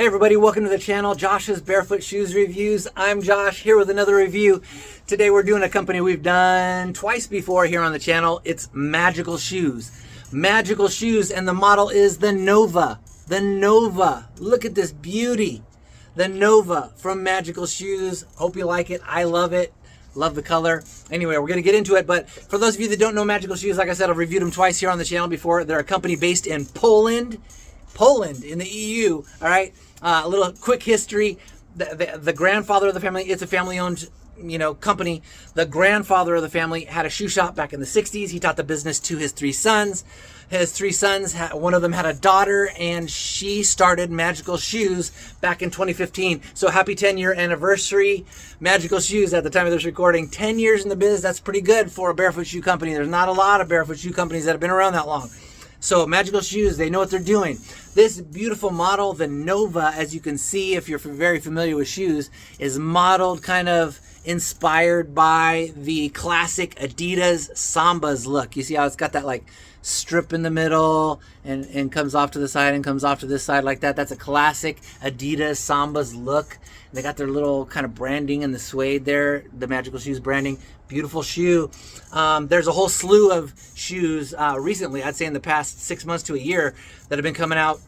everybody, welcome to the channel, Josh's Barefoot Shoes Reviews. I'm Josh, here with another review. Today we're doing a company we've done twice before here on the channel. It's Magical Shoes. Magical Shoes, and the model is the Nova. The Nova. Look at this beauty. The Nova from Magical Shoes. Hope you like it. I love it. Love the color. Anyway, we're going to get into it, but for those of you that don't know Magical Shoes, like I said, I've reviewed them twice here on the channel before. They're a company based in Poland in the EU. All right, a little quick history. The grandfather of the family, it's a family-owned, company. The grandfather of the family had a shoe shop back in the 60s. He taught the business to his three sons. His three sons, one of them had a daughter, and she started Magical Shoes back in 2015. So happy 10-year anniversary, Magical Shoes, at the time of this recording. 10 years in the biz, that's pretty good for a barefoot shoe company. There's not a lot of barefoot shoe companies that have been around that long. So Magical Shoes, they know what they're doing. This beautiful model, the Nova, as you can see if you're very familiar with shoes, is modeled kind of inspired by the classic Adidas Samba's look. You see how it's got that like strip in the middle and comes off to the side and comes off to this side like that. That's a classic Adidas Samba's look. They got their little kind of branding in the suede there, the Magical Shoes branding. Beautiful shoe. There's a whole slew of shoes recently, I'd say in the past 6 months to a year, that have been coming out,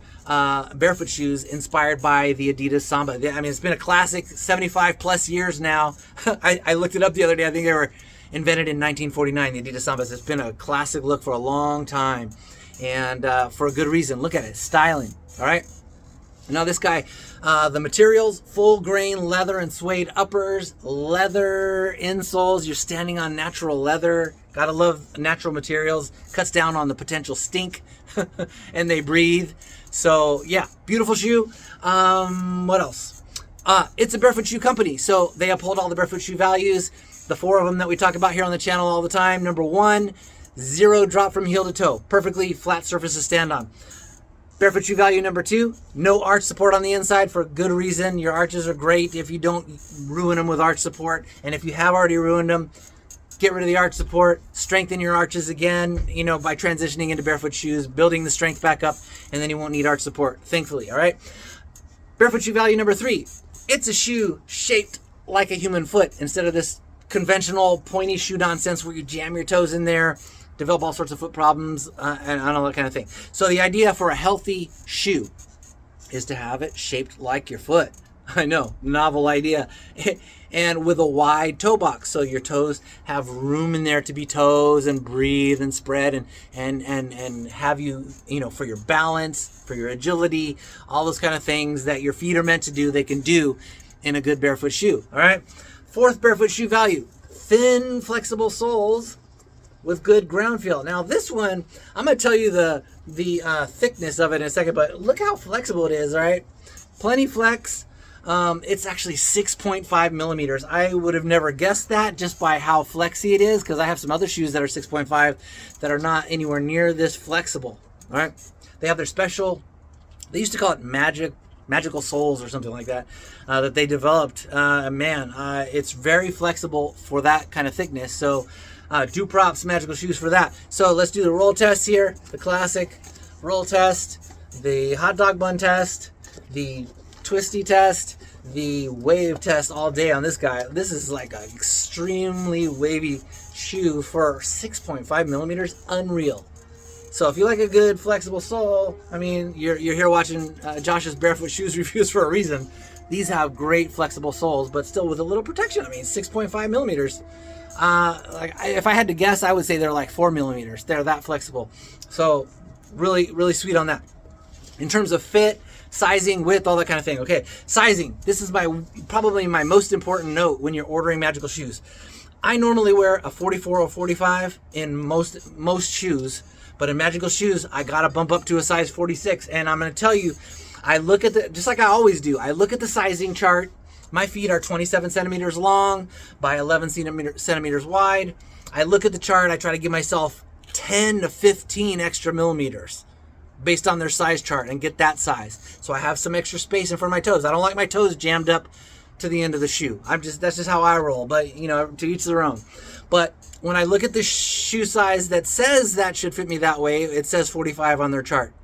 barefoot shoes inspired by the Adidas Samba. I mean, it's been a classic 75 plus years now. I looked it up the other day. I think they were invented in 1949, the Adidas Sambas. It's been a classic look for a long time, and for a good reason. Look at it, styling. All right. Now this guy, the materials, full grain leather and suede uppers, leather insoles. You're standing on natural leather. Gotta love natural materials. Cuts down on the potential stink and they breathe. So yeah, beautiful shoe. What else? It's a barefoot shoe company, so they uphold all the barefoot shoe values. The four of them that we talk about here on the channel all the time. Number one, zero drop from heel to toe. Perfectly flat surface to stand on. Barefoot shoe value number two, no arch support on the inside for good reason. Your arches are great if you don't ruin them with arch support. And if you have already ruined them, get rid of the arch support, strengthen your arches again, by transitioning into barefoot shoes, building the strength back up, and then you won't need arch support, thankfully, all right? Barefoot shoe value number three, it's a shoe shaped like a human foot instead of this conventional pointy shoe nonsense where you jam your toes in there, develop all sorts of foot problems, and all that kind of thing. So the idea for a healthy shoe is to have it shaped like your foot. I know, novel idea. And with a wide toe box, so your toes have room in there to be toes and breathe and spread and have you, for your balance, for your agility, all those kind of things that your feet are meant to do, they can do in a good barefoot shoe. All right. Fourth barefoot shoe value, thin, flexible soles with good ground feel. Now this one, I'm going to tell you the thickness of it in a second, but look how flexible it is, all right? Plenty flex. It's actually 6.5 millimeters. I would have never guessed that just by how flexy it is, because I have some other shoes that are 6.5 that are not anywhere near this flexible, all right? They have their special, they used to call it magical soles or something like that, that they developed. It's very flexible for that kind of thickness. So do props, Magical Shoes, for that. So let's do the roll test here. The classic roll test, the hot dog bun test, the twisty test, the wave test all day on this guy. This is like an extremely wavy shoe for 6.5 millimeters. Unreal. So if you like a good flexible sole, I mean, you're here watching Josh's Barefoot Shoes Reviews for a reason. These have great flexible soles, but still with a little protection. I mean, 6.5 millimeters. If I had to guess, I would say they're like 4 millimeters. They're that flexible. So really, really sweet on that. In terms of fit, sizing, width, all that kind of thing. Okay, sizing. This is probably my most important note when you're ordering Magical Shoes. I normally wear a 44 or 45 in most shoes, but in Magical Shoes, I gotta bump up to a size 46. And I'm gonna tell you, I look at just like I always do, I look at the sizing chart. My feet are 27 centimeters long by 11 centimeters wide. I look at the chart, I try to give myself 10 to 15 extra millimeters based on their size chart and get that size. So I have some extra space in front of my toes. I don't like my toes jammed up to the end of the shoe. That's just how I roll, but to each their own. But when I look at the shoe size that says that should fit me that way, it says 45 on their chart.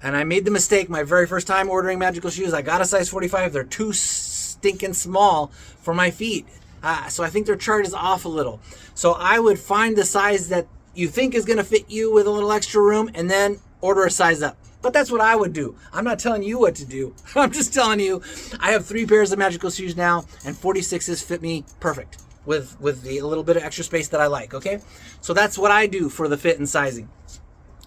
And I made the mistake my very first time ordering Magical shoes. I got a size 45. They're too stinking small for my feet. So I think their chart is off a little. So I would find the size that you think is going to fit you with a little extra room and then order a size up. But that's what I would do. I'm not telling you what to do. I'm just telling you, I have 3 pairs of Magical shoes now, and 46s fit me perfect with the little bit of extra space that I like, okay? So that's what I do for the fit and sizing.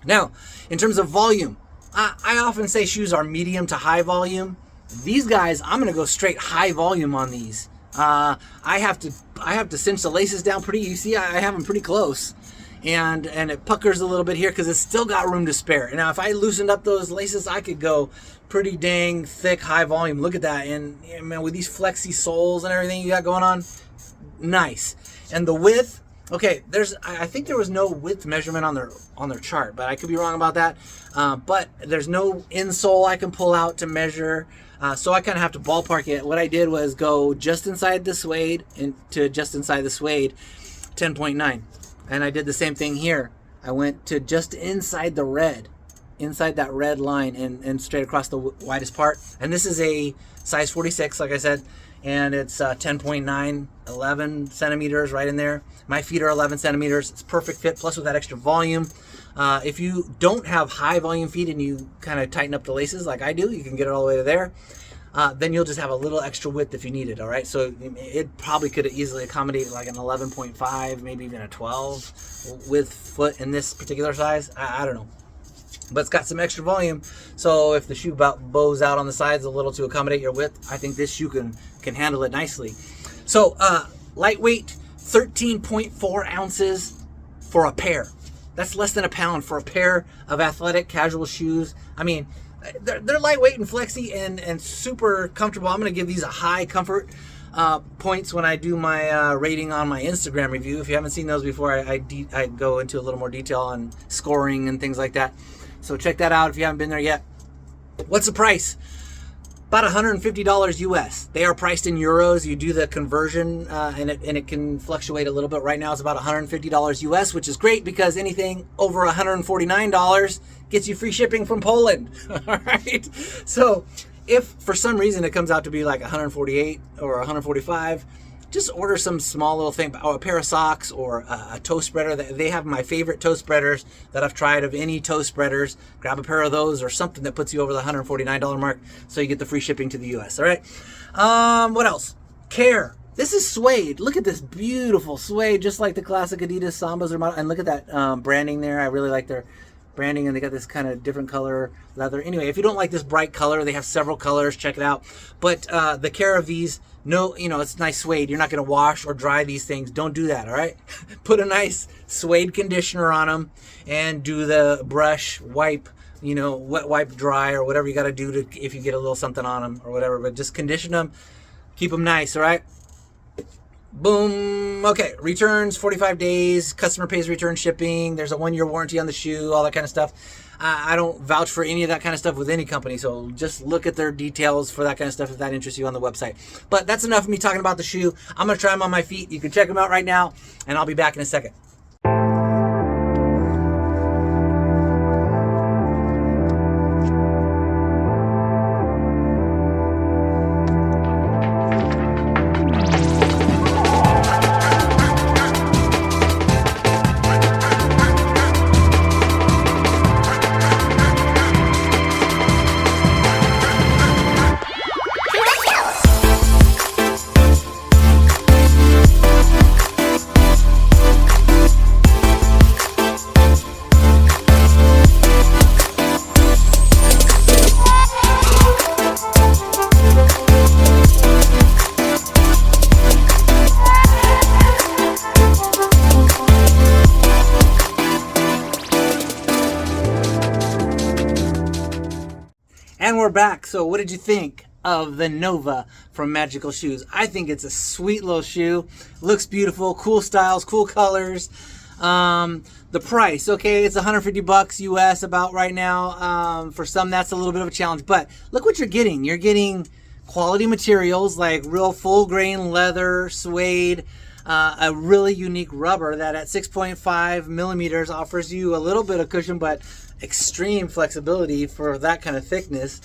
Now, in terms of volume, I often say shoes are medium to high volume. These guys, I'm gonna go straight high volume on these. I have to cinch the laces down pretty. You see, I have them pretty close. And it puckers a little bit here because it's still got room to spare. And now if I loosened up those laces, I could go pretty dang thick, high volume. Look at that. And man, with these flexy soles and everything you got going on, nice. And the width, okay, I think there was no width measurement on their chart, but I could be wrong about that. But there's no insole I can pull out to measure. So I kind of have to ballpark it. What I did was go just inside the suede into just inside the suede, 10.9. And I did the same thing here. I went to just inside the red, inside that red line and straight across the widest part. And this is a size 46, like I said, and it's 10.9, 11 centimeters right in there. My feet are 11 centimeters. It's perfect fit, plus with that extra volume. If you don't have high volume feet and you kind of tighten up the laces like I do, you can get it all the way to there. Then you'll just have a little extra width if you need it, all right? So it probably could easily accommodate like an 11.5, maybe even a 12 with foot in this particular size. I don't know. But it's got some extra volume, so if the shoe bows out on the sides a little to accommodate your width, I think this shoe can handle it nicely. So lightweight, 13.4 ounces for a pair. That's less than a pound for a pair of athletic casual shoes. I mean, they're lightweight and flexy and super comfortable. I'm going to give these a high comfort points when I do my rating on my Instagram review. If you haven't seen those before, I go into a little more detail on scoring and things like that. So check that out if you haven't been there yet. What's the price? About $150 US. They are priced in euros. You do the conversion and it can fluctuate a little bit. Right now it's about $150 US, which is great because anything over $149 gets you free shipping from Poland. All right. So if for some reason it comes out to be like 148 or 145, just order some small little thing, or a pair of socks or a toe spreader. They have my favorite toe spreaders that I've tried of any toe spreaders. Grab a pair of those or something that puts you over the $149 mark so you get the free shipping to the US. All right. What else? Care. This is suede. Look at this beautiful suede, just like the classic Adidas Sambas. And look at that branding there. I really like their branding, and they got this kind of different color leather. Anyway, if you don't like this bright color, they have several colors. Check it out. But the care of these, no, it's nice suede. You're not going to wash or dry these things. Don't do that, all right? Put a nice suede conditioner on them and do the brush, wipe, wet wipe dry or whatever you got to do to if you get a little something on them or whatever. But just condition them. Keep them nice, all right? Boom. Okay, returns 45 days. Customer pays return shipping. There's a 1-year warranty on the shoe, all that kind of stuff. I don't vouch for any of that kind of stuff with any company, so just look at their details for that kind of stuff if that interests you on the website. But that's enough of me talking about the shoe. I'm going to try them on my feet. You can check them out right now, and I'll be back in a second. And we're back. So what did you think of the Nova from Magical Shoes? I think it's a sweet little shoe. Looks beautiful, cool styles, cool colors. The price, okay, it's $150 US about right now. For some, that's a little bit of a challenge, but look what you're getting. You're getting quality materials like real full grain leather, suede, a really unique rubber that at 6.5 millimeters offers you a little bit of cushion, but extreme flexibility for that kind of thickness.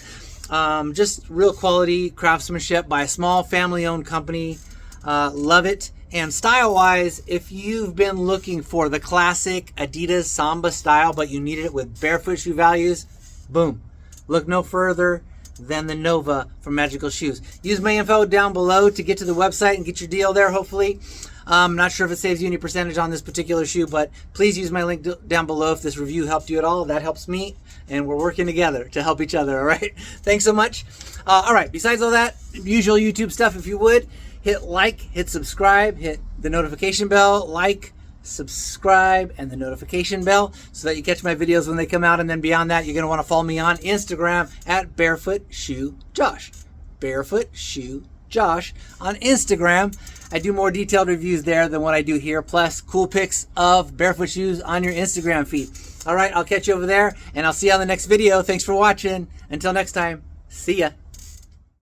Just real quality craftsmanship by a small family-owned company. Love it. And style-wise, if you've been looking for the classic Adidas Samba style, but you needed it with barefoot shoe values, boom. Look no further than the Nova from Magical Shoes. Use my info down below to get to the website and get your deal there, hopefully. I'm not sure if it saves you any percentage on this particular shoe, but please use my link down below if this review helped you at all. That helps me, and we're working together to help each other, all right? Thanks so much. All right, besides all that, usual YouTube stuff, if you would, hit like, hit subscribe, hit the notification bell, like, subscribe, and the notification bell so that you catch my videos when they come out. And then beyond that, you're going to want to follow me on Instagram at Barefoot Shoe Josh. Barefoot Shoe Josh on Instagram. I do more detailed reviews there than what I do here, plus cool pics of barefoot shoes on your Instagram feed. All right, I'll catch you over there, and I'll see you on the next video. Thanks for watching. Until next time, see ya.